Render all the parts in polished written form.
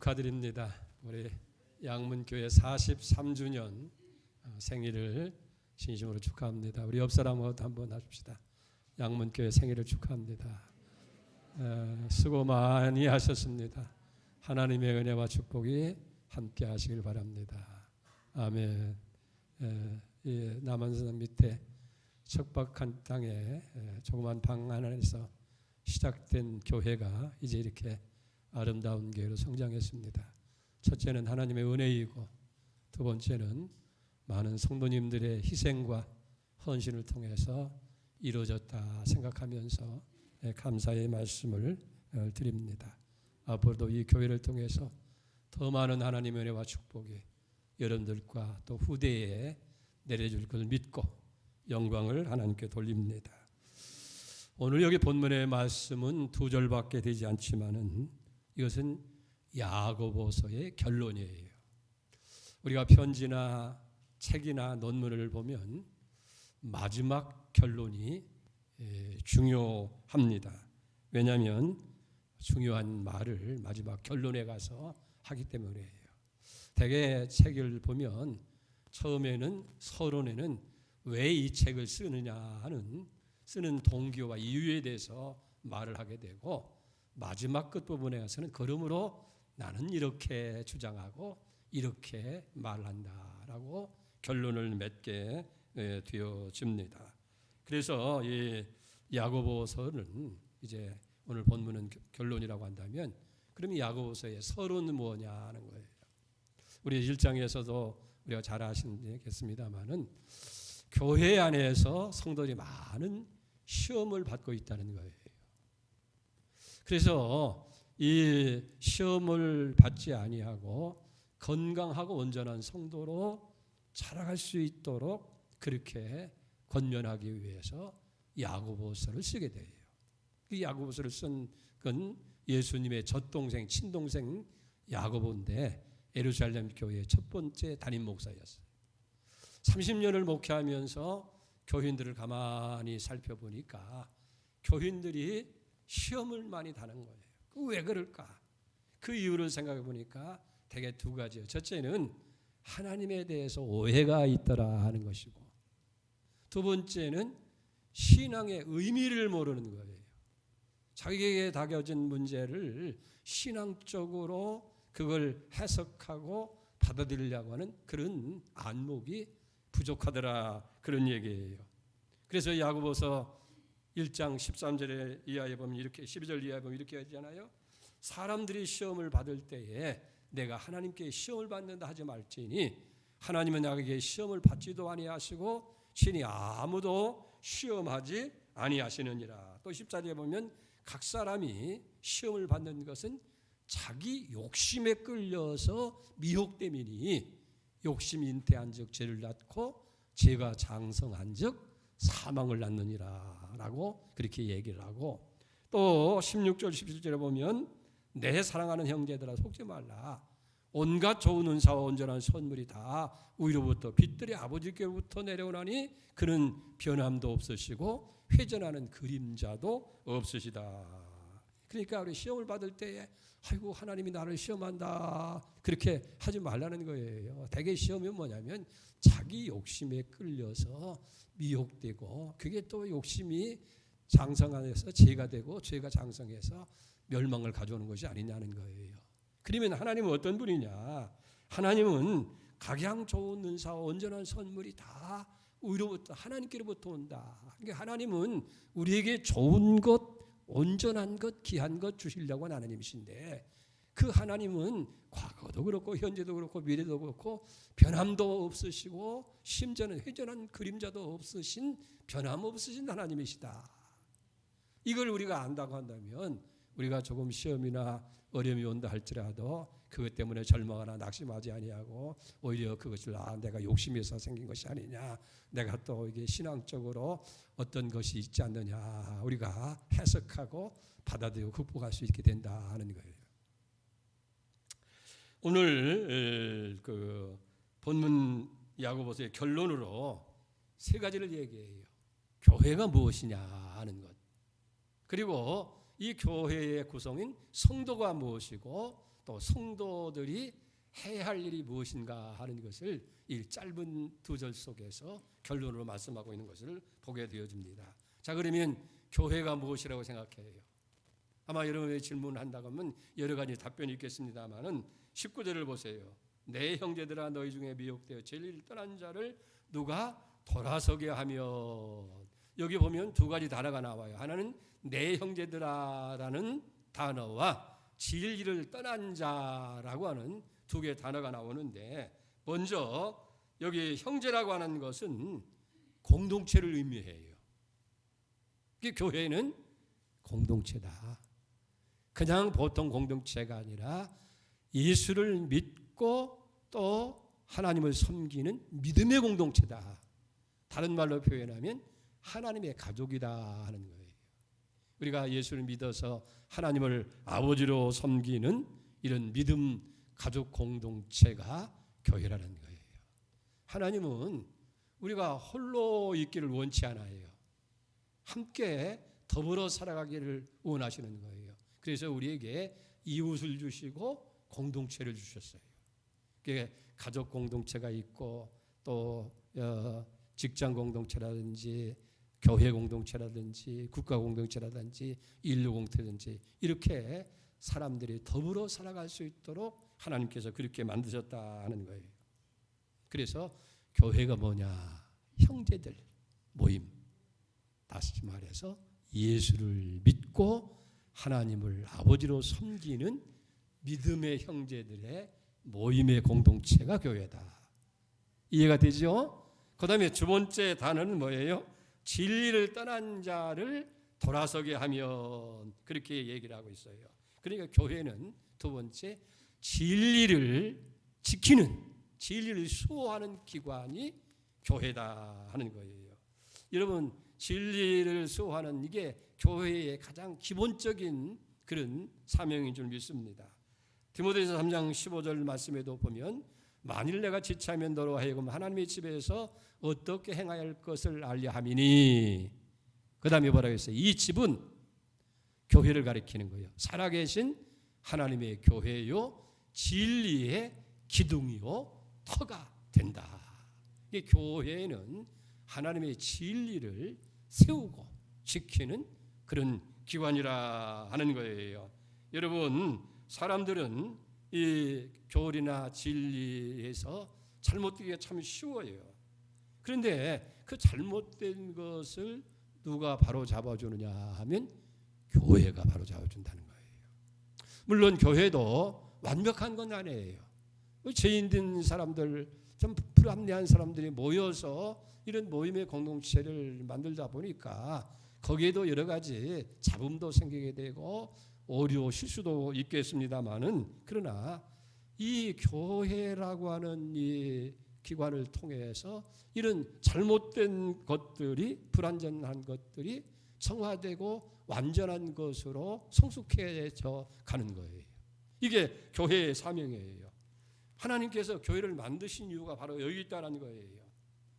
축하드립니다. 우리 양문교회 43주년 생일을 진심으로 축하합니다. 우리 옆 사람하고도 한번 하십시다. 양문교회 생일을 축하합니다. 수고 많이 하셨습니다. 하나님의 은혜와 축복이 함께 하시길 바랍니다. 아멘. 남한산 밑에 척박한 땅에 조그만 방 안에서 시작된 교회가 이제 이렇게 아름다운 교회로 성장했습니다. 첫째는 하나님의 은혜이고, 두 번째는 많은 성도님들의 희생과 헌신을 통해서 이루어졌다 생각하면서 감사의 말씀을 드립니다. 앞으로도 이 교회를 통해서 더 많은 하나님의 은혜와 축복이 여러분들과 또 후대에 내려줄 것을 믿고 영광을 하나님께 돌립니다. 오늘 여기 본문의 말씀은 두 절밖에 되지 않지만은 이것은 야고보서의 결론이에요. 우리가 편지나 책이나 논문을 보면 마지막 결론이 중요합니다. 왜냐하면 중요한 말을 마지막 결론에 가서 하기 때문이에요. 대개 책을 보면 처음에는 서론에는 왜 이 책을 쓰느냐 하는 쓰는 동기와 이유에 대해서 말을 하게 되고, 마지막 끝부분에 가서는 그러므로 나는 이렇게 주장하고 이렇게 말한다라고 결론을 맺게 되어집니다. 그래서 이 야고보서는 이제 오늘 본문은 결론이라고 한다면, 그러면 야고보서의 서론은 뭐냐 하는 거예요. 우리 1장에서도 우리가 잘 아시겠습니다만은 교회 안에서 성도들이 많은 시험을 받고 있다는 거예요. 그래서 이 시험을 받지 아니하고 건강하고 온전한 성도로 자라갈 수 있도록 그렇게 권면하기 위해서 야고보서를 쓰게 돼요. 이 야고보서를 쓴 건 예수님의 젖동생, 친동생 야고보인데 예루살렘 교회의 첫 번째 담임 목사였어요. 30년을 목회하면서 교인들을 가만히 살펴보니까 교인들이 시험을 많이 다는 거예요. 왜 그럴까? 그 이유를 생각해 보니까 대개 두 가지예요. 첫째는 하나님에 대해서 오해가 있더라 하는 것이고, 두 번째는 신앙의 의미를 모르는 거예요. 자기에게 닥여진 문제를 신앙적으로 그걸 해석하고 받아들이려고 하는 그런 안목이 부족하더라, 그런 얘기예요. 그래서 야고보서 1장 13절에 이하에 보면 이렇게, 12절 이하에 보면 이렇게 하잖아요. 사람들이 시험을 받을 때에 내가 하나님께 시험을 받는다 하지 말지니 하나님은 나에게 시험을 받지도 아니하시고 신이 아무도 시험하지 아니하시느니라. 또 14절에 보면 각 사람이 시험을 받는 것은 자기 욕심에 끌려서 미혹됨이니 욕심이 잉태한 즉 죄를 낳고 죄가 장성한 즉 사망을 낳느니라 라고 그렇게 얘기를 하고, 또 16절 17절에 보면 내 사랑하는 형제들아 속지 말라. 온갖 좋은 은사와 온전한 선물이 다 위로부터 빛들의 아버지께로부터 내려오나니 그는 변함도 없으시고 회전하는 그림자도 없으시다. 그러니까 우리 시험을 받을 때에 아이고 하나님이 나를 시험한다 그렇게 하지 말라는 거예요. 대개 시험이 뭐냐면 자기 욕심에 끌려서 미혹되고, 그게 또 욕심이 장성해서 죄가 되고 죄가 장성해서 멸망을 가져오는 것이 아니냐는 거예요. 그러면 하나님은 어떤 분이냐? 하나님은 각양 좋은 은사와 온전한 선물이 다 위로부터 하나님께로부터 온다. 그러니까 하나님은 우리에게 좋은 것, 온전한 것, 귀한 것 주시려고 하는 하나님이신데, 그 하나님은 과거도 그렇고 현재도 그렇고 미래도 그렇고 변함도 없으시고 심지어는 회전한 그림자도 없으신 변함없으신 하나님이시다. 이걸 우리가 안다고 한다면 우리가 조금 시험이나 어려움이 온다 할지라도 그것 때문에 절망하나 낙심하지 아니하고 오히려 그것을 내가 욕심에서 생긴 것이 아니냐, 내가 또 이게 신앙적으로 어떤 것이 있지 않느냐 우리가 해석하고 받아들이고 극복할 수 있게 된다 하는 거예요. 오늘 그 본문 야고보서의 결론으로 세 가지를 얘기해요. 교회가 무엇이냐 하는 것, 그리고 이 교회의 구성인 성도가 무엇이고, 또 성도들이 해야 할 일이 무엇인가 하는 것을 이 짧은 두 절 속에서 결론으로 말씀하고 있는 것을 보게 되어집니다. 자, 그러면 교회가 무엇이라고 생각해요? 아마 여러분이 질문한다고 하면 여러 가지 답변이 있겠습니다만은 19절을 보세요. 내 형제들아 너희 중에 미혹되어 진리를 떠난 자를 누가 돌아서게 하면, 여기 보면 두 가지 단어가 나와요. 하나는 내 형제들아라는 단어와 진리를 떠난 자라고 하는 두 개의 단어가 나오는데, 먼저 여기 형제라고 하는 것은 공동체를 의미해요. 교회는 공동체다. 그냥 보통 공동체가 아니라 예수를 믿고 또 하나님을 섬기는 믿음의 공동체다. 다른 말로 표현하면 하나님의 가족이다 하는 거예요. 우리가 예수를 믿어서 하나님을 아버지로 섬기는 이런 믿음 가족 공동체가 교회라는 거예요. 하나님은 우리가 홀로 있기를 원치 않아요. 함께 더불어 살아가기를 원하시는 거예요. 그래서 우리에게 이웃을 주시고 공동체를 주셨어요. 가족 공동체가 있고 또 직장 공동체라든지 교회 공동체라든지 국가 공동체라든지 인류 공동체라든지 이렇게 사람들이 더불어 살아갈 수 있도록 하나님께서 그렇게 만드셨다 하는 거예요. 그래서 교회가 뭐냐? 형제들 모임. 다시 말해서 예수를 믿고 하나님을 아버지로 섬기는 믿음의 형제들의 모임의 공동체가 교회다. 이해가 되죠? 그 다음에 두 번째 단어는 뭐예요? 진리를 떠난 자를 돌아서게 하면, 그렇게 얘기를 하고 있어요. 그러니까 교회는 두 번째 진리를 지키는, 진리를 수호하는 기관이 교회다 하는 거예요. 여러분, 진리를 수호하는 이게 교회의 가장 기본적인 그런 사명인 줄 믿습니다. 디모데전서 3장 15절 말씀에도 보면 만일 내가 지체하면 너로 하여금 하나님의 집에서 어떻게 행해야 할 것을 알려 함이니, 그 다음에 뭐라고 했어요? 이 집은 교회를 가리키는 거예요. 살아계신 하나님의 교회요 진리의 기둥이요 터가 된다. 이 교회는 하나님의 진리를 세우고 지키는 그런 기관이라 하는 거예요. 여러분, 사람들은 이 교리나 진리에서 잘못되기가 참 쉬워요. 그런데 그 잘못된 것을 누가 바로 잡아주느냐 하면 교회가 바로 잡아준다는 거예요. 물론 교회도 완벽한 건 아니에요. 죄인된 사람들, 좀 불합리한 사람들이 모여서 이런 모임의 공동체를 만들다 보니까 거기에도 여러 가지 잡음도 생기게 되고 오류, 실수도 있겠습니다만은, 그러나 이 교회라고 하는 이 기관을 통해서 이런 잘못된 것들이, 불완전한 것들이 정화되고 완전한 것으로 성숙해져 가는 거예요. 이게 교회의 사명이에요. 하나님께서 교회를 만드신 이유가 바로 여기 있다는 거예요.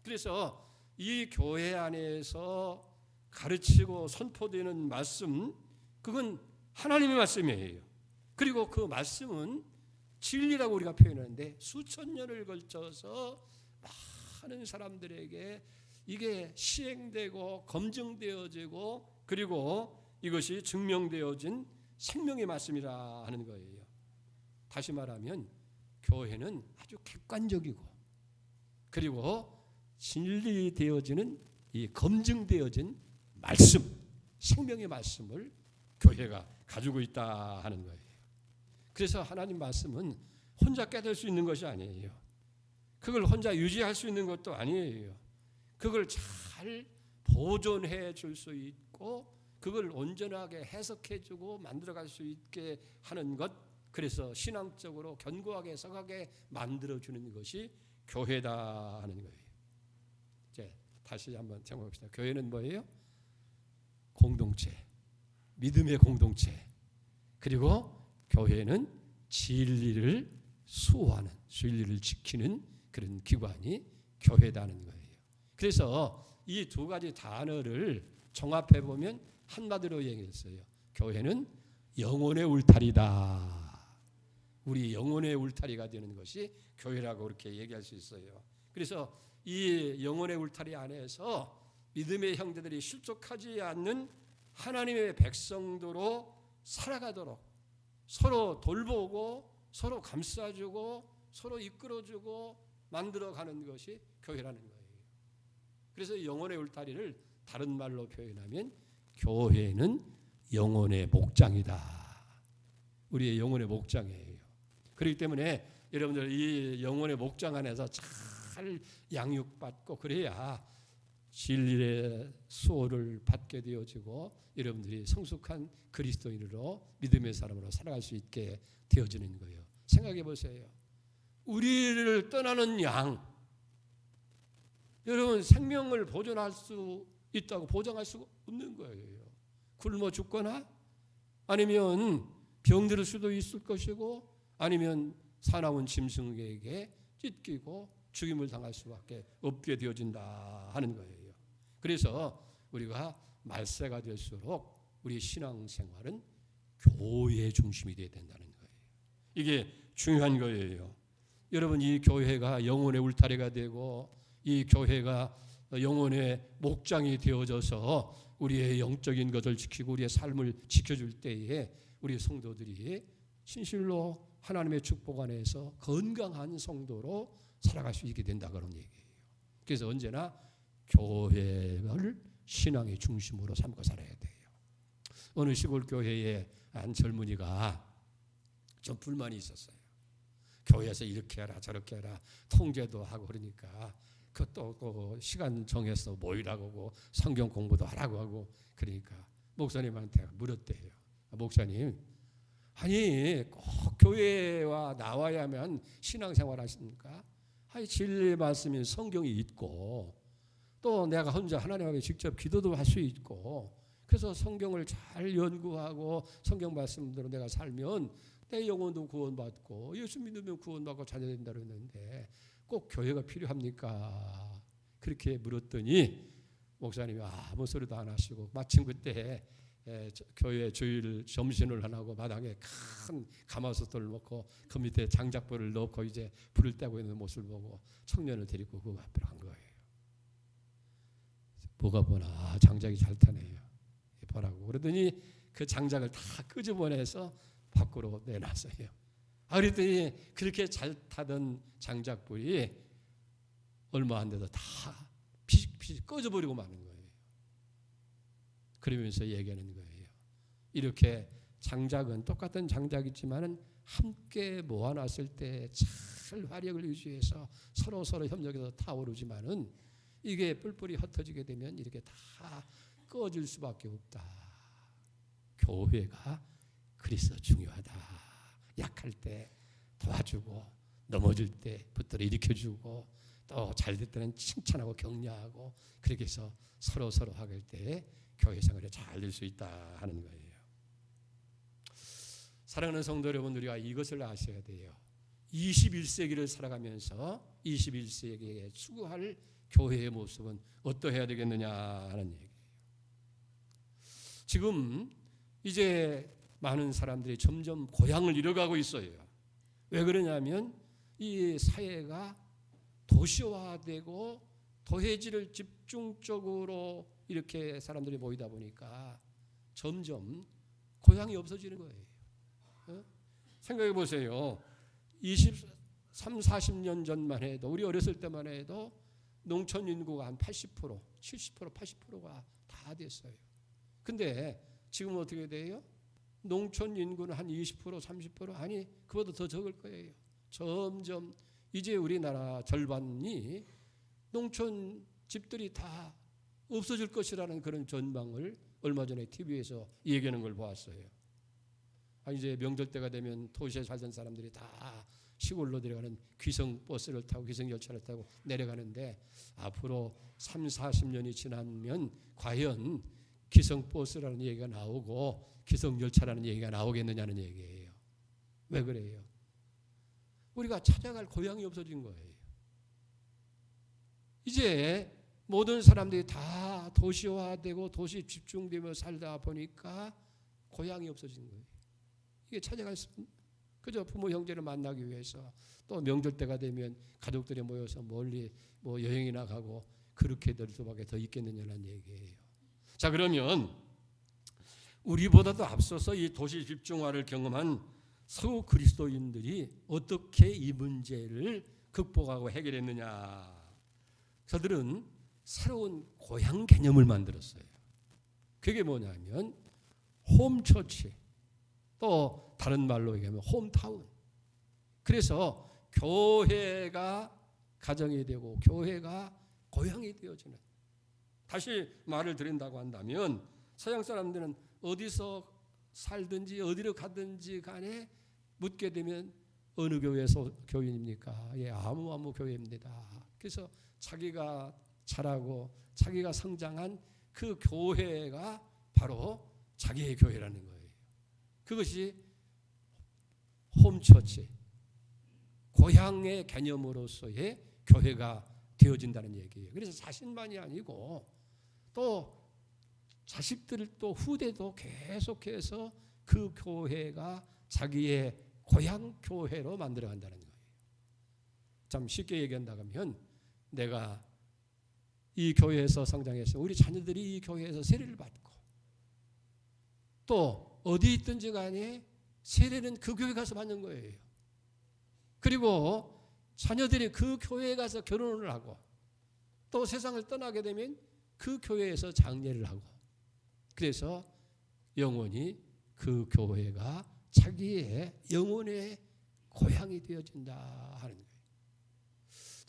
그래서 이 교회 안에서 가르치고 선포되는 말씀, 그건 하나님의 말씀이에요. 그리고 그 말씀은 진리라고 우리가 표현하는데 수천 년을 걸쳐서 많은 사람들에게 이게 시행되고 검증되어지고 그리고 이것이 증명되어진 생명의 말씀이라 하는 거예요. 다시 말하면 교회는 아주 객관적이고 그리고 진리되어지는 이 검증되어진 말씀, 생명의 말씀을 교회가 가지고 있다 하는 거예요. 그래서 하나님 말씀은 혼자 깨달을 수 있는 것이 아니에요. 그걸 혼자 유지할 수 있는 것도 아니에요. 그걸 잘 보존해 줄 수 있고 그걸 온전하게 해석해 주고 만들어갈 수 있게 하는 것, 그래서 신앙적으로 견고하게 서가게 만들어주는 것이 교회다 하는 거예요. 이제 다시 한번 생각해봅시다. 교회는 뭐예요? 공동체, 믿음의 공동체. 그리고 교회는 진리를 수호하는, 진리를 지키는 그런 기관이 교회다는 거예요. 그래서 이 두 가지 단어를 종합해 보면 한마디로 얘기했어요. 교회는 영혼의 울타리다. 우리 영혼의 울타리가 되는 것이 교회라고 그렇게 얘기할 수 있어요. 그래서 이 영혼의 울타리 안에서 믿음의 형제들이 실족하지 않는 하나님의 백성도로 살아가도록 서로 돌보고 서로 감싸주고 서로 이끌어주고 만들어가는 것이 교회라는 거예요. 그래서 영혼의 울타리를 다른 말로 표현하면 교회는 영혼의 목장이다. 우리의 영혼의 목장이에요. 그렇기 때문에 여러분들 이 영혼의 목장 안에서 잘 양육받고 그래야 진리의 수호를 받게 되어지고 여러분들이 성숙한 그리스도인으로 믿음의 사람으로 살아갈 수 있게 되어지는 거예요. 생각해 보세요. 우리를 떠나는 양, 여러분 생명을 보존할 수 있다고 보장할 수가 없는 거예요. 굶어 죽거나 아니면 병들 수도 있을 것이고 아니면 사나운 짐승에게 찢기고 죽임을 당할 수밖에 없게 되어진다 하는 거예요. 그래서 우리가 말세가 될수록 우리 신앙생활은 교회 중심이 되어야 된다는 거예요. 이게 중요한 거예요. 여러분 이 교회가 영혼의 울타리가 되고 이 교회가 영혼의 목장이 되어져서 우리의 영적인 것을 지키고 우리의 삶을 지켜줄 때에 우리 성도들이 진실로 하나님의 축복 안에서 건강한 성도로 살아갈 수 있게 된다 그런 얘기예요. 그래서 언제나 교회를 신앙의 중심으로 삼고 살아야 돼요. 어느 시골 교회에 한 젊은이가 좀 불만이 있었어요. 교회에서 이렇게 해라 저렇게 해라 통제도 하고 그러니까 그것도 시간 정해서 모이라고 하고 성경 공부도 하라고 하고 그러니까 목사님한테 물었대요. 목사님, 아니 꼭 교회와 나와야만 신앙생활 하십니까? 아니 진리의 말씀인 성경이 있고 또 내가 혼자 하나님 앞에 직접 기도도 할 수 있고 그래서 성경을 잘 연구하고 성경 말씀대로 내가 살면 내 영혼도 구원받고 예수 믿으면 구원받고 자녀된다 그러는데 꼭 교회가 필요합니까? 그렇게 물었더니 목사님이 아무 소리도 안 하시고 마침 그때 교회 주일 점심을 안 하고 마당에 큰 가마솥을 놓고 그 밑에 장작불을 넣고 이제 불을 떼고 있는 모습을 보고 청년을 데리고 그 앞으로 간 거예요. 뭐가 보나 장작이 잘 타네요. 보라고 그러더니 그 장작을 다 끄집어내서 밖으로 내놨어요. 그랬더니 그렇게 잘 타던 장작불이 얼마 안 돼도 다 피식피식 꺼져버리고 마는 거예요. 그러면서 얘기하는 거예요. 이렇게 장작은 똑같은 장작이지만은 함께 모아놨을 때 잘 화력을 유지해서 서로 협력해서 타오르지만은 이게 뿔뿔이 흩어지게 되면 이렇게 다 꺼질 수밖에 없다. 교회가 그래서 중요하다. 약할 때 도와주고 넘어질 때 붙들어 일으켜주고 또 잘 될 때는 칭찬하고 격려하고 그렇게 해서 서로 하길 때 교회 생활에 잘 될 수 있다 하는 거예요. 사랑하는 성도 여러분, 우리가 이것을 아셔야 돼요. 21세기를 살아가면서 21세기에 추구할 교회의 모습은 어떠해야 되겠느냐 하는 얘기예요. 지금 이제 많은 사람들이 점점 고향을 잃어가고 있어요. 왜 그러냐면 이 사회가 도시화되고 도회지를 집중적으로 이렇게 사람들이 모이다 보니까 점점 고향이 없어지는 거예요. 생각해 보세요. 23, 40년 전만 해도 우리 어렸을 때만 해도 농촌 인구가 한 80%, 70%, 80%가 다 됐어요. 근데 지금 어떻게 돼요? 농촌 인구는 한 20%, 30% 아니 그보다 더 적을 거예요. 점점 이제 우리나라 절반이 농촌 집들이 다 없어질 것이라는 그런 전망을 얼마 전에 TV에서 얘기하는 걸 보았어요. 이제 명절 때가 되면 도시에 살던 사람들이 다 시골로 내려가는 귀성버스를 타고 귀성열차를 타고 내려가는데 앞으로 3, 40년이 지나면 과연 귀성버스라는 얘기가 나오고 귀성열차라는 얘기가 나오겠느냐는 얘기예요. 왜 그래요? 우리가 찾아갈 고향이 없어진 거예요. 이제 모든 사람들이 다 도시화되고 도시 집중되며 살다 보니까 고향이 없어진 거예요. 이게 찾아갈 그저 부모 형제를 만나기 위해서 또 명절 때가 되면 가족들이 모여서 멀리 뭐 여행이나 가고 그렇게 될 수밖에 더 있겠느냐는 얘기예요. 자, 그러면 우리보다도 앞서서 이 도시 집중화를 경험한 서구 그리스도인들이 어떻게 이 문제를 극복하고 해결했느냐. 저들은 새로운 고향 개념을 만들었어요. 그게 뭐냐면 홈처치, 또 다른 말로 얘기하면 홈타운. 그래서 교회가 가정이 되고 교회가 고향이 되어지는, 다시 말을 드린다고 한다면 서양 사람들은 어디서 살든지 어디로 가든지 간에 묻게 되면 어느 교회에서 교인입니까? 예, 아무 교회입니다. 그래서 자기가 자라고 자기가 성장한 그 교회가 바로 자기의 교회라는 거예요. 그것이 홈처치, 고향의 개념으로서의 교회가 되어진다는 얘기예요. 그래서 자신만이 아니고 또 자식들 또 후대도 계속해서 그 교회가 자기의 고향 교회로 만들어간다는 거예요. 참 쉽게 얘기한다면 내가 이 교회에서 성장해서 우리 자녀들이 이 교회에서 세례를 받고 또 어디 있든지 간에 세례는 그 교회 가서 받는 거예요. 그리고 자녀들이 그 교회에 가서 결혼을 하고 또 세상을 떠나게 되면 그 교회에서 장례를 하고, 그래서 영원히 그 교회가 자기의 영혼의 고향이 되어진다 하는 거예요.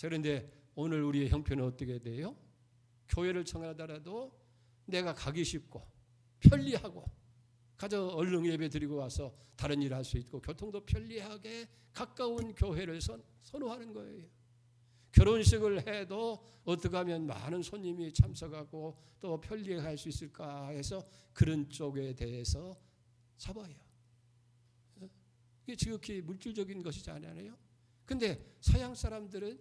그런데 오늘 우리의 형편은 어떻게 돼요? 교회를 청하더라도 내가 가기 쉽고 편리하고 가서 얼른 예배 드리고 와서 다른 일 할 수 있고 교통도 편리하게 가까운 교회를 선호하는 거예요. 결혼식을 해도 어떻게 하면 많은 손님이 참석하고 또 편리하게 할 수 있을까 해서 그런 쪽에 대해서 잡아요. 이게 지극히 물질적인 것이지 않아요? 근데 서양 사람들은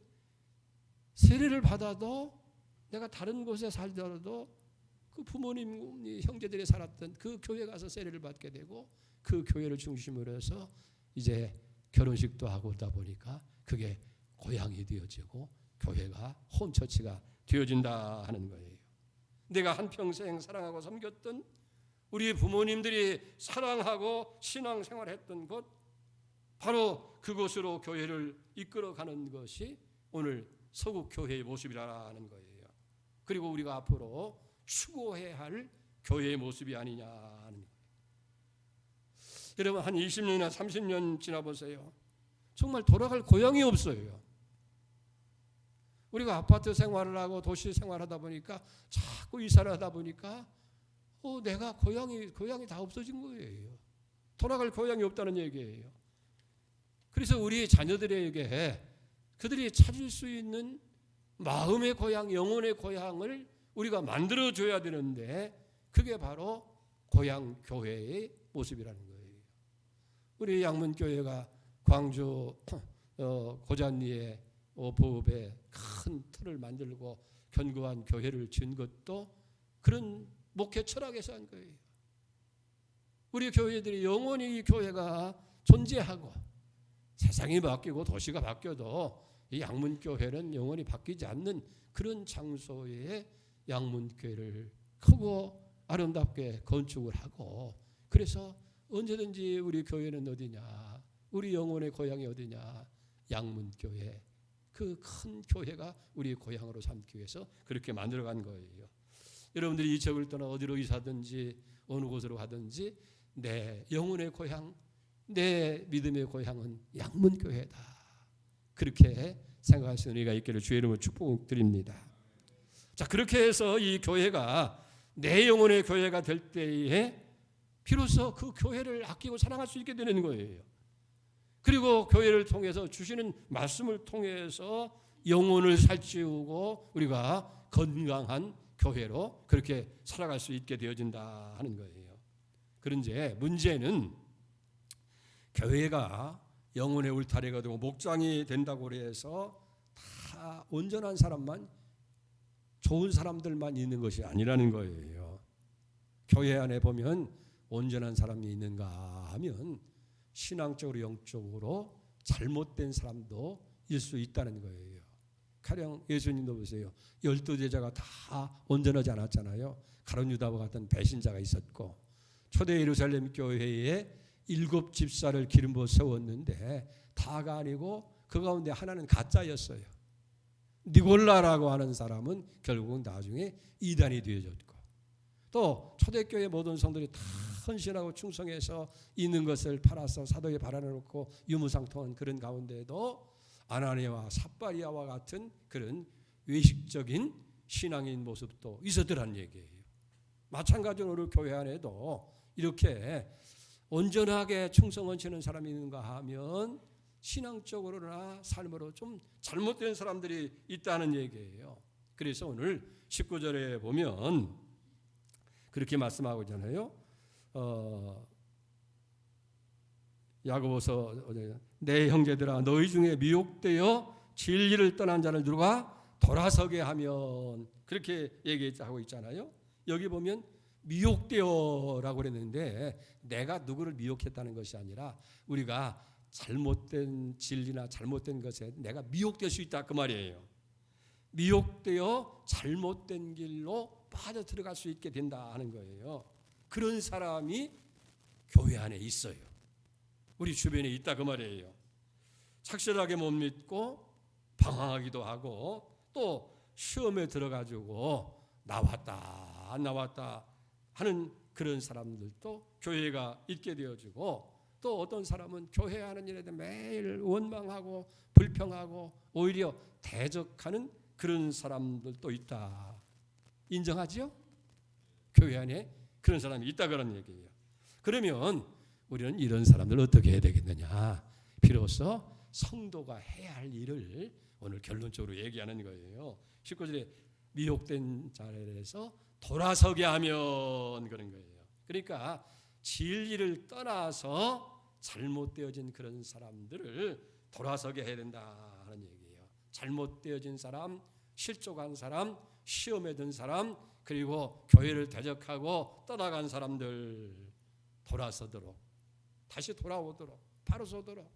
세례를 받아도 내가 다른 곳에 살더라도 그 부모님, 형제들이 살았던 그 교회 가서 세례를 받게 되고 그 교회를 중심으로 해서 이제 결혼식도 하고 오다 보니까 그게 고향이 되어지고 교회가 홈처치가 되어진다 하는 거예요. 내가 한평생 사랑하고 섬겼던 우리 부모님들이 사랑하고 신앙생활했던 곳, 바로 그곳으로 교회를 이끌어가는 것이 오늘 서구교회의 모습이라는 거예요. 그리고 우리가 앞으로 추구해야 할 교회의 모습이 아니냐 하는 거예요. 여러분 한 20년이나 30년 지나보세요. 정말 돌아갈 고향이 없어요. 우리가 아파트 생활을 하고 도시 생활하다 보니까 자꾸 이사를 하다 보니까 내가 고향이 다 없어진 거예요. 돌아갈 고향이 없다는 얘기예요. 그래서 우리 자녀들에게 그들이 찾을 수 있는 마음의 고향, 영혼의 고향을 우리가 만들어줘야 되는데 그게 바로 고향 교회의 모습이라는 거예요. 우리 양문교회가 광주 고잔리에 보읍에 큰 틀을 만들고 견고한 교회를 지은 것도 그런 목회 철학에서 한 거예요. 우리 교회들이 영원히 이 교회가 존재하고 세상이 바뀌고 도시가 바뀌어도 이 양문교회는 영원히 바뀌지 않는 그런 장소에 양문교회를 크고 아름답게 건축을 하고, 그래서 언제든지 우리 교회는 어디냐, 우리 영혼의 고향이 어디냐, 양문교회, 그 큰 교회가 우리 고향으로 삼기 위해서 그렇게 만들어간 거예요. 여러분들이 이 지역을 떠나 어디로 이사든지 어느 곳으로 가든지 내 영혼의 고향, 내 믿음의 고향은 양문교회다, 그렇게 생각할 수 있는 우리가 있기를 주의 이름으로 축복드립니다. 자, 그렇게 해서 이 교회가 내 영혼의 교회가 될 때에 비로소 그 교회를 아끼고 사랑할 수 있게 되는 거예요. 그리고 교회를 통해서 주시는 말씀을 통해서 영혼을 살찌우고 우리가 건강한 교회로 그렇게 살아갈 수 있게 되어진다 하는 거예요. 그런데 문제는 교회가 영혼의 울타리가 되고 목장이 된다고 해서 다 온전한 사람만, 좋은 사람들만 있는 것이 아니라는 거예요. 교회 안에 보면 온전한 사람이 있는가 하면 신앙적으로 영적으로 잘못된 사람도 일 수 있다는 거예요. 가령 예수님도 보세요. 12제자가 다 온전하지 않았잖아요. 가룟 유다와 같은 배신자가 있었고, 초대 예루살렘 교회에 7 집사를 기름 부어 세웠는데 다가 아니고 그 가운데 하나는 가짜였어요. 니골라라고 하는 사람은 결국은 나중에 이단이 되어졌고, 또 초대교회 모든 성도들이 다 헌신하고 충성해서 있는 것을 팔아서 사도에 발아놓고 유무상통한 그런 가운데에도 아나니아와 삽바리아와 같은 그런 외식적인 신앙인 모습도 있었더란 얘기예요. 마찬가지로 우리 교회 안에도 이렇게 온전하게 충성 헌신하는 사람이 있는가 하면 신앙적으로나 삶으로 좀 잘못된 사람들이 있다는 얘기예요. 그래서 오늘 19절에 보면 그렇게 말씀하고 있잖아요. 야고보서 내 형제들아 너희 중에 미혹되어 진리를 떠난 자를 누가 돌아서게 하면, 그렇게 얘기하고 있잖아요. 여기 보면 미혹되어라고 그랬는데 내가 누구를 미혹했다는 것이 아니라 우리가 잘못된 진리나 잘못된 것에 내가 미혹될 수 있다 그 말이에요. 미혹되어 잘못된 길로 빠져 들어갈 수 있게 된다 하는 거예요. 그런 사람이 교회 안에 있어요. 우리 주변에 있다 그 말이에요. 착실하게 못 믿고 방황하기도 하고 또 시험에 들어가지고 나왔다 안 나왔다 하는 그런 사람들도 교회가 있게 되어지고, 또 어떤 사람은 교회 하는 일에 대해 매일 원망하고 불평하고 오히려 대적하는 그런 사람들도 있다. 인정하죠? 교회 안에 그런 사람이 있다 그런 얘기예요. 그러면 우리는 이런 사람들 어떻게 해야 되겠느냐? 비로소 성도가 해야 할 일을 오늘 결론적으로 얘기하는 거예요. 19절에 미혹된 자리에서 돌아서게 하면 그런 거예요. 그러니까 진리를 떠나서 잘못되어진 그런 사람들을 돌아서게 해야 된다 하는 얘기예요. 잘못되어진 사람, 실족한 사람, 시험에 든 사람, 그리고 교회를 대적하고 떠나간 사람들 돌아서도록, 다시 돌아오도록, 바로 서도록.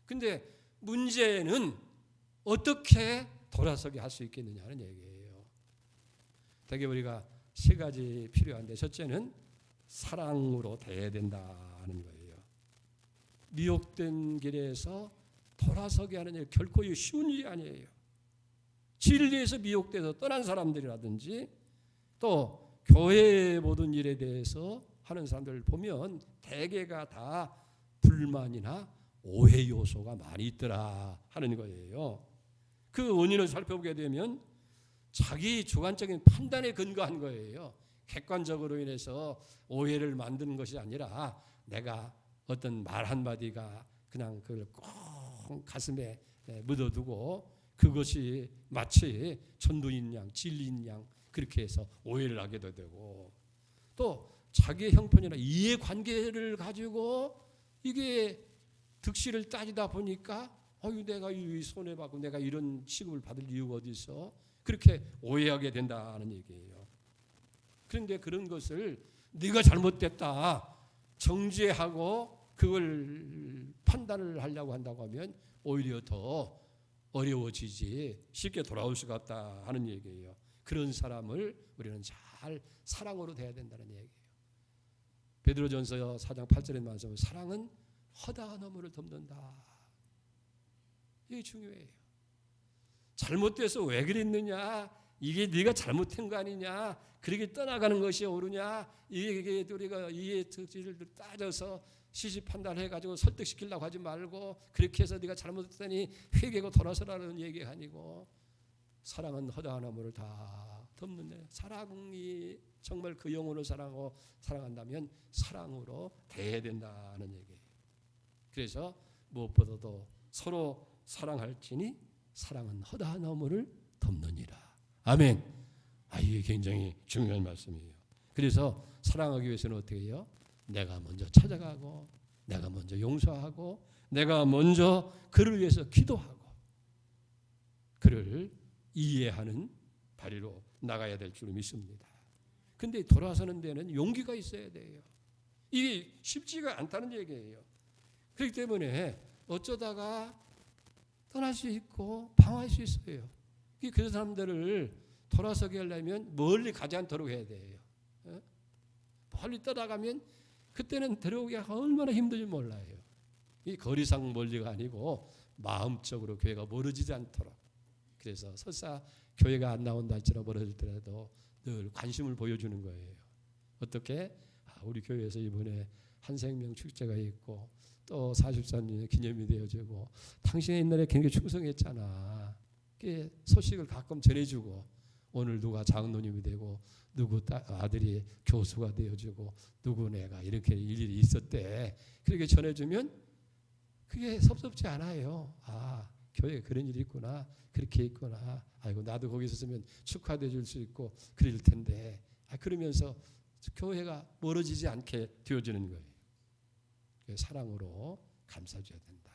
근데 문제는 어떻게 돌아서게 할 수 있겠느냐 하는 얘기예요. 되게 우리가 3가지 필요한데, 첫째는 사랑으로 대해야 된다는 거예요. 미혹된 길에서 돌아서게 하는 일 결코 쉬운 일이 아니에요. 진리에서 미혹돼서 떠난 사람들이라든지 또 교회의 모든 일에 대해서 하는 사람들을 보면 대개가 다 불만이나 오해 요소가 많이 있더라 하는 거예요. 그 원인을 살펴보게 되면 자기 주관적인 판단에 근거한 거예요. 객관적으로 인해서 오해를 만드는 것이 아니라 내가 어떤 말 한마디가 그냥 그걸 꼭 가슴에 묻어두고 그것이 마치 전도인 양, 진리인 양 그렇게 해서 오해를 하게도 되고, 또 자기의 형편이나 이해관계를 가지고 이게 득실을 따지다 보니까 내가 이 손해받고 내가 이런 취급을 받을 이유가 어디 있어? 그렇게 오해하게 된다는 얘기예요. 그런데 그런 것을 네가 잘못됐다 정죄하고 그걸 판단을 하려고 한다고 하면 오히려 더 어려워지지 쉽게 돌아올 수가 없다 하는 얘기예요. 그런 사람을 우리는 잘 사랑으로 대해야 된다는 얘기예요. 베드로전서 4장 8절에 말씀은 사랑은 허다한 허물을 덮는다. 이게 중요해요. 잘못돼서 왜 그랬느냐? 이게 네가 잘못한 거 아니냐? 그렇게 떠나가는 것이 옳으냐? 이게 우리가 이해 특질을 따져서 시시 판단해가지고 설득시키려고 하지 말고 그렇게 해서 네가 잘못했더니 회개하고 돌아서라는 얘기가 아니고, 사랑은 허다한 허물을 다 덮는데, 사랑이 정말 그 영혼을 사랑하고 사랑한다면 사랑으로 대해야 된다는 얘기예요. 그래서 무엇보다도 서로 사랑할지니 사랑은 허다한 허물을 덮느니라. 아멘. 이게 굉장히 중요한 말씀이에요. 그래서 사랑하기 위해서는 어떻게 해요? 내가 먼저 찾아가고 내가 먼저 용서하고 내가 먼저 그를 위해서 기도하고 그를 이해하는 다리로 나가야 될 줄 믿습니다. 근데 돌아서는 데는 용기가 있어야 돼요. 이게 쉽지가 않다는 얘기예요. 그렇기 때문에 어쩌다가 떠날 수 있고 방황할 수 있어요. 그 사람들을 돌아서게 하려면 멀리 가지 않도록 해야 돼요. 멀리 떠나가면 그때는 데려오기가 얼마나 힘든지 몰라요. 이 거리상 멀리가 아니고 마음적으로 교회가 멀어지지 않도록. 그래서 설사 교회가 안 나온다 할지라도 멀어지더라도 늘 관심을 보여주는 거예요. 어떻게? 우리 교회에서 이번에 한생명 축제가 있고 또 44년 기념이 되어지고 당신의 옛날에 굉장히 충성했잖아. 그 소식을 가끔 전해주고 오늘 누가 장로님이 되고 누구 아들이 교수가 되어지고 누구 내가 이렇게 일일이 있었대. 그렇게 전해주면 그게 섭섭지 않아요. 교회에 그런 일이 있구나. 그렇게 있구나. 아이고 나도 거기 있었으면 축하해 줄 수 있고 그럴 텐데. 그러면서 교회가 멀어지지 않게 되어지는 거예요. 사랑으로 감싸줘야 된다.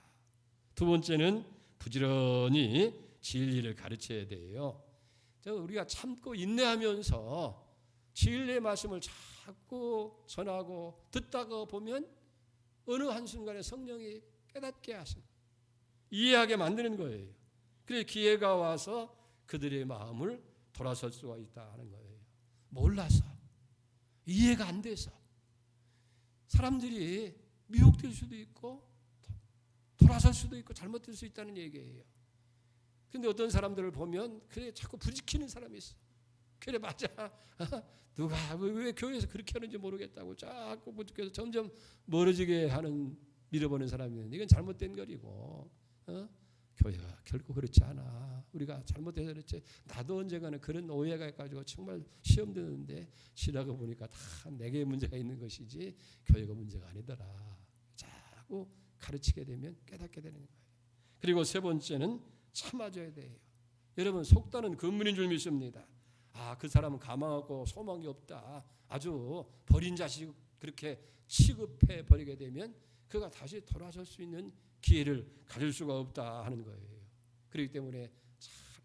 두 번째는 부지런히 진리를 가르쳐야 돼요. 우리가 참고 인내하면서 진리의 말씀을 자꾸 전하고 듣다가 보면 어느 한순간에 성령이 깨닫게 하시고 이해하게 만드는 거예요. 그래서 기회가 와서 그들의 마음을 돌아설 수가 있다는 거예요. 몰라서 이해가 안 돼서 사람들이 미혹될 수도 있고 돌아설 수도 있고 잘못될 수 있다는 얘기예요. 그런데 어떤 사람들을 보면 그래 자꾸 부지키는 사람이 있어. 그래 맞아. 누가 왜 교회에서 그렇게 하는지 모르겠다고 자꾸 부지켜서 점점 멀어지게 하는 밀어보는 사람이 있는데 이건 잘못된 거리고 교회가 결코 그렇지 않아. 우리가 잘못해서 그렇지. 나도 언젠가는 그런 오해가 해가지고 정말 시험 드는데 지나가 보니까 다 내게 문제가 있는 것이지 교회가 문제가 아니더라. 자꾸 가르치게 되면 깨닫게 되는 거예요. 그리고 세 번째는 참아줘야 돼요. 여러분 속단은 근문인 줄 믿습니다. 그 사람은 가망하고 소망이 없다. 아주 버린 자식 그렇게 취급해 버리게 되면 그가 다시 돌아설 수 있는 기회를 가질 수가 없다 하는 거예요. 그렇기 때문에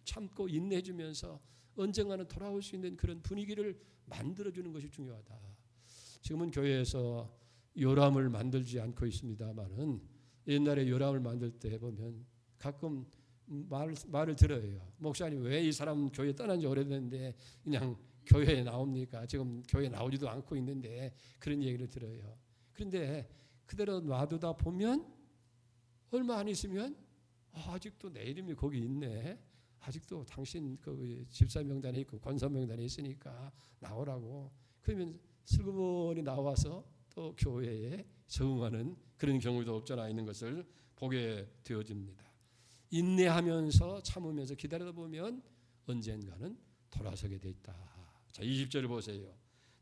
참고 인내해주면서 언젠가는 돌아올 수 있는 그런 분위기를 만들어주는 것이 중요하다. 지금은 교회에서 요람을 만들지 않고 있습니다만은 옛날에 요람을 만들 때 보면 가끔 말을 들어요. 목사님 왜 이 사람 교회 떠난 지 오래됐는데 그냥 교회에 나옵니까? 지금 교회에 나오지도 않고 있는데 그런 얘기를 들어요. 그런데 그대로 놔두다 보면 얼마 안 있으면 아직도 내 이름이 거기 있네. 아직도 당신 그 집사 명단에 있고 권사 명단에 있으니까 나오라고. 그러면 슬그머니 나와서 또 교회에 적응하는 그런 경우도 없잖아 있는 것을 보게 되어집니다. 인내하면서 참으면서 기다리다 보면 언젠가는 돌아서게 돼 있다. 자, 20절을 보세요.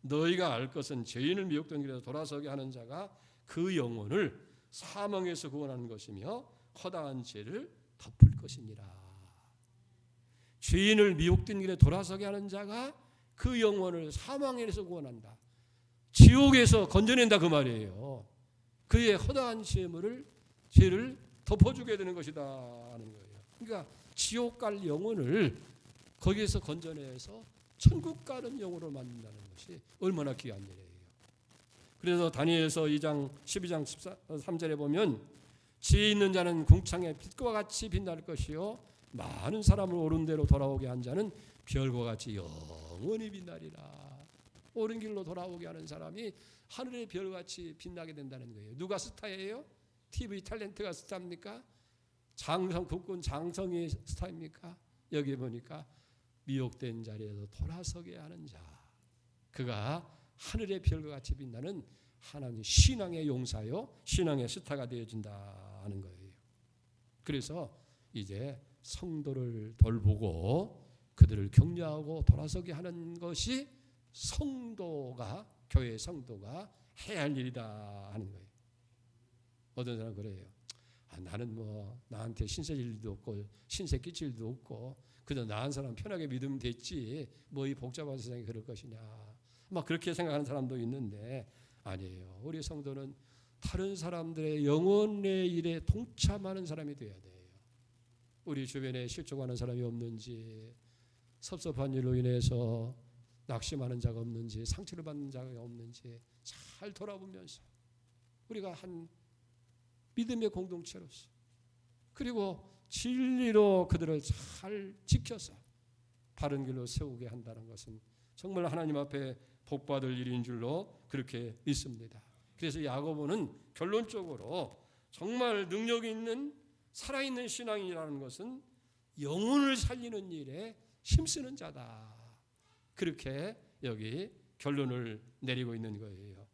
너희가 알 것은 죄인을 미혹된 길에서 돌아서게 하는 자가 그 영혼을 사망에서 구원하는 것이며 허다한 죄를 덮을 것이니라. 죄인을 미혹된 길에 돌아서게 하는 자가 그 영혼을 사망에서 구원한다. 지옥에서 건져낸다 그 말이에요. 그의 허다한 죄를 덮어주게 되는 것이다 하는 거예요. 그러니까 지옥 갈 영혼을 거기에서 건져내서 천국 가는 영혼으로 만든다는 것이 얼마나 귀한 일이에요. 그래서 다니엘서 2장 12장 13절에 보면 지혜 있는 자는 궁창의 빛과 같이 빛날 것이요 많은 사람을 옳은 대로 돌아오게 한 자는 별과 같이 영원히 빛나리라. 옳은 길로 돌아오게 하는 사람이 하늘의 별같이 빛나게 된다는 거예요. 누가 스타예요? TV 탤런트가 스타입니까? 국군 장성이 스타입니까? 여기 보니까 미혹된 자리에서 돌아서게 하는 자, 그가 하늘의 별과 같이 빛나는 하나님 신앙의 용사요 신앙의 스타가 되어진다는 거예요. 그래서 이제 성도를 돌보고 그들을 격려하고 돌아서게 하는 것이 성도가 교회의 성도가 해야 할 일이다 하는 거예요. 어떤 사람은 그래요. 나는 뭐 나한테 신세 질 일도 없고 신세 끼칠 일도 없고 그저 나한 사람 편하게 믿으면 됐지 뭐 이 복잡한 세상이 그럴 것이냐 막 그렇게 생각하는 사람도 있는데 아니에요. 우리 성도는 다른 사람들의 영혼의 일에 동참하는 사람이 되어야 돼요. 우리 주변에 실족하는 사람이 없는지 섭섭한 일로 인해서 낙심하는 자가 없는지 상처를 받는 자가 없는지 잘 돌아보면서 우리가 한 믿음의 공동체로서, 그리고 진리로 그들을 잘 지켜서 바른 길로 세우게 한다는 것은 정말 하나님 앞에 복받을 일인 줄로 그렇게 믿습니다. 그래서 야고보는 결론적으로 정말 능력이 있는 살아있는 신앙이라는 것은 영혼을 살리는 일에 힘쓰는 자다, 그렇게 여기 결론을 내리고 있는 거예요.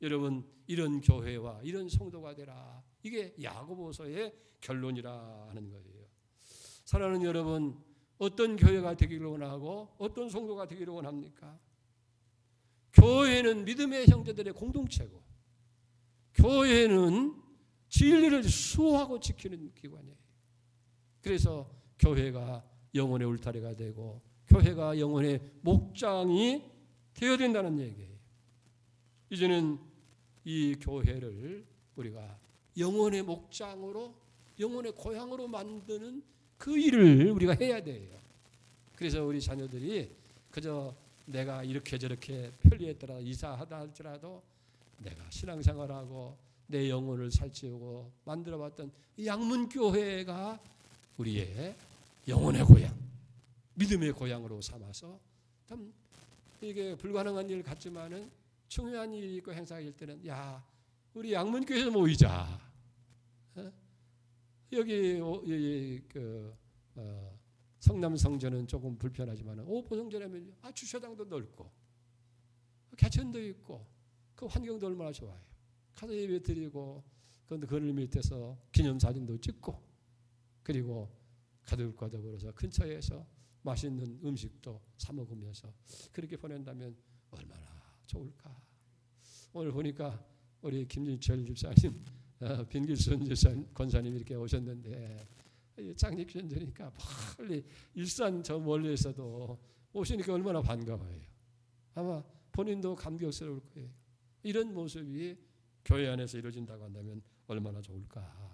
여러분, 이런 교회와 이런 성도가 되라, 이게 야고보서의 결론이라 하는 거예요. 사랑하는 여러분, 어떤 교회가 되기를 원하고 어떤 성도가 되기를 원합니까? 교회는 믿음의 형제들의 공동체고, 교회는 진리를 수호하고 지키는 기관이에요. 그래서 교회가 영혼의 울타리가 되고 교회가 영혼의 목장이 되어야 된다는 얘기예요. 이제는 이 교회를 우리가 영혼의 목장으로, 영혼의 고향으로 만드는 그 일을 우리가 해야 돼요. 그래서 우리 자녀들이 그저 내가 이렇게 저렇게 편리했더라, 이사하다 할지라도 내가 신앙생활하고 내 영혼을 살찌우고 만들어봤던 양문교회가 우리의 영혼의 고향, 믿음의 고향으로 삼아서, 참 이게 불가능한 일 같지만은 중요한 일이 있고 행사일 때는 야, 우리 양문교회에서 모이자. 여기 성남성전은 조금 불편하지만 오포성전하면 주차장도 넓고 개천도 있고 그 환경도 얼마나 좋아요. 가서 예배 드리고 그늘 밑에서 기념사진도 찍고, 그리고 가족과 더불어서 근처에서 맛있는 음식도 사 먹으면서 그렇게 보낸다면 얼마나 좋을까. 오늘 보니까 우리 김진철 집사님, 빈길순 집사님, 권사님 이렇게 오셨는데 장립견제니까 빨리 일산 저 멀리에서도 오시니까 얼마나 반가워요. 아마 본인도 감격스러울 거예요. 이런 모습이 교회 안에서 이루어진다고 한다면 얼마나 좋을까.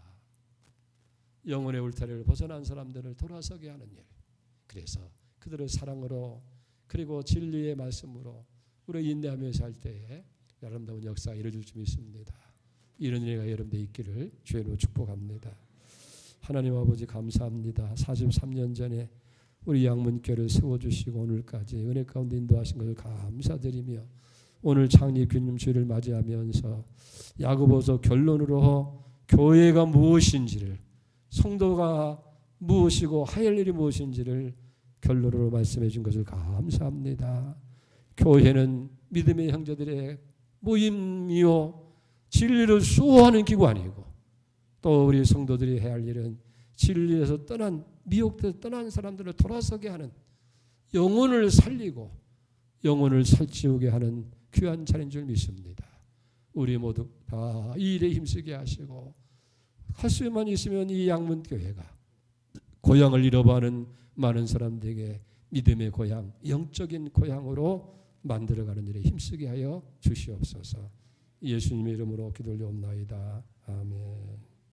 영혼의 울타리를 벗어난 사람들을 돌아서게 하는 일, 그래서 그들을 사랑으로 그리고 진리의 말씀으로 우리 인내하면서 할 때에 아름다운 역사가 이루어질 줄 믿습니다. 이런 일가 여러분들 있기를 주의로 축복합니다. 하나님 아버지 감사합니다. 43년 전에 우리 양문교를 세워주시고 오늘까지 은혜 가운데 인도하신 것을 감사드리며, 오늘 창립 기념주일을 맞이하면서 야고보서 결론으로 교회가 무엇인지를, 성도가 무엇이고 하할 일이 무엇인지를 결론으로 말씀해 준 것을 감사합니다. 교회는 믿음의 형제들의 모임이요 진리를 수호하는 기관이고, 또 우리 성도들이 해야 할 일은 진리에서 떠난, 미혹돼서 떠난 사람들을 돌아서게 하는, 영혼을 살리고 영혼을 살찌우게 하는 귀한 자리인 줄 믿습니다. 우리 모두 다 이 일에 힘쓰게 하시고, 할 수만 있으면 이 양문교회가 고향을 잃어버리는 많은 사람들에게 믿음의 고향, 영적인 고향으로 만들어가는 일에 힘쓰게 하여 주시옵소서. 예수님의 이름으로 기도 올려옵나이다. 아멘.